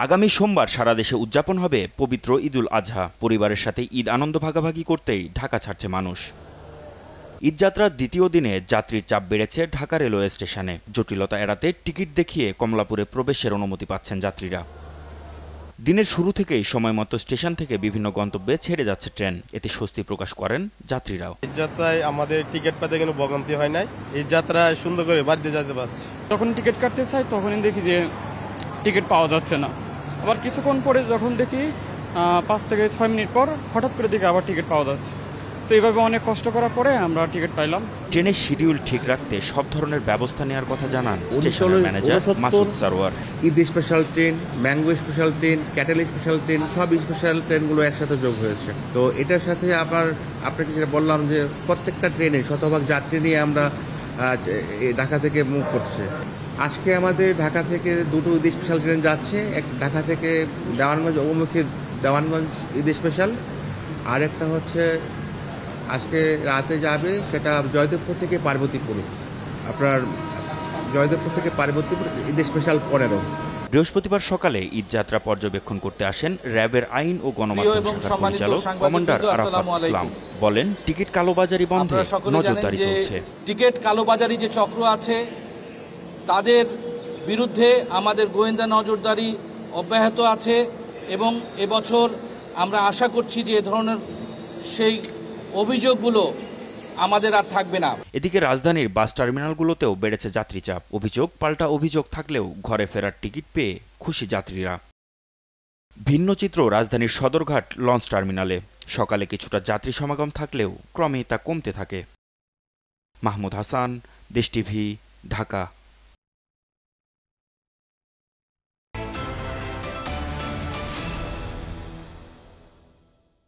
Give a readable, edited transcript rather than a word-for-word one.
আগামী সোমবার সারা দেশে উদযাপন হবে পবিত্র ঈদুল আজহা। পরিবারের সাথে ঈদ আনন্দ ভাগাভাগি করতেই ঢাকা ছাড়ছে মানুষ। ঈদযাত্রার দ্বিতীয় দিনে যাত্রীর চাপ বেড়েছে ঢাকা রেলওয়ে স্টেশনে। জটিলতা এড়াতে টিকিট দেখিয়ে কমলাপুরে প্রবেশের অনুমতি পাচ্ছেন যাত্রীরা। দিনের শুরু থেকেই সময়মতো স্টেশন থেকে বিভিন্ন গন্তব্যে ছেড়ে যাচ্ছে ট্রেন। এতে স্বস্তি প্রকাশ করেন যাত্রীরাও। ঈদযাত্রায় আমাদের টিকিট পেতে কোনো ভোগান্তি হয় নাই। ঈদযাত্রায় সুন্দর করে বাড়িতে যেতে পারছি। যখন টিকিট কাটতে চাই তখনই দেখি যে টিকিট পাওয়া যাচ্ছে না। আবার কিছুক্ষণ পরে যখন দেখি 5 থেকে 6 মিনিট পর হঠাৎ করে দেখি আবার টিকিট পাওয়া যাচ্ছে। তো এইভাবে অনেক কষ্ট করার পরে আমরা টিকিট পাইলাম। ট্রেনের শিডিউল ঠিক রাখতে সব ধরনের ব্যবস্থা নেওয়ার কথা জানান স্টেশনের manager Masud Sarwar. Eid special train, mango special train, cattle special train, সব স্পেশাল ট্রেনগুলো একসাথে যোগ হয়েছে। তো এটার সাথে আপনাকে যেটা বললাম যে প্রত্যেকটা ট্রেনে শতভাগ যাত্রী নিয়ে আমরা ঢাকা থেকে মুভ করছে। আজকে আমাদের ঢাকা থেকে দুটো ঈদ স্পেশাল ট্রেন যাচ্ছে। এক ঢাকা থেকে দেওয়ানগঞ্জ অভিমুখী দেওয়ানগঞ্জ ঈদ স্পেশাল, আর একটা হচ্ছে আজকে রাতে যাবে, সেটা জয়দেবপুর থেকে পার্বতীপুর। আপনার জয়দেবপুর থেকে পার্বতীপুর ঈদ স্পেশাল 15। বৃহস্পতিবার সকালে ঈদযাত্রা পর্যবেক্ষণ করতে আসেন র্যাবের আইন ও গণমাধ্যম শাখার পরিচালক কমান্ডার আরাফাত ইসলাম। বলেন, টিকিট কালোবাজারি বন্ধে নজরদারি চলছে। টিকিট কালোবাজারি যে চক্র আছে তাদের বিরুদ্ধে আমাদের গোয়েন্দা নজরদারি অব্যাহত আছে এবং এবছর আমরা আশা করছি যে এ ধরনের সেই অভিযোগগুলো আমাদের আর থাকবে না। এদিকে রাজধানীর বাস টার্মিনালগুলোতেও বেড়েছে যাত্রী চাপ। অভিযোগ পাল্টা অভিযোগ থাকলেও ঘরে ফেরার টিকিট পেয়ে খুশি যাত্রীরা। ভিন্ন চিত্র রাজধানীর সদরঘাট লঞ্চ টার্মিনালে। সকালে কিছুটা যাত্রী সমাগম থাকলেও ক্রমেই তা কমতে থাকে। মাহমুদ হাসান, দেশ টিভি, ঢাকা।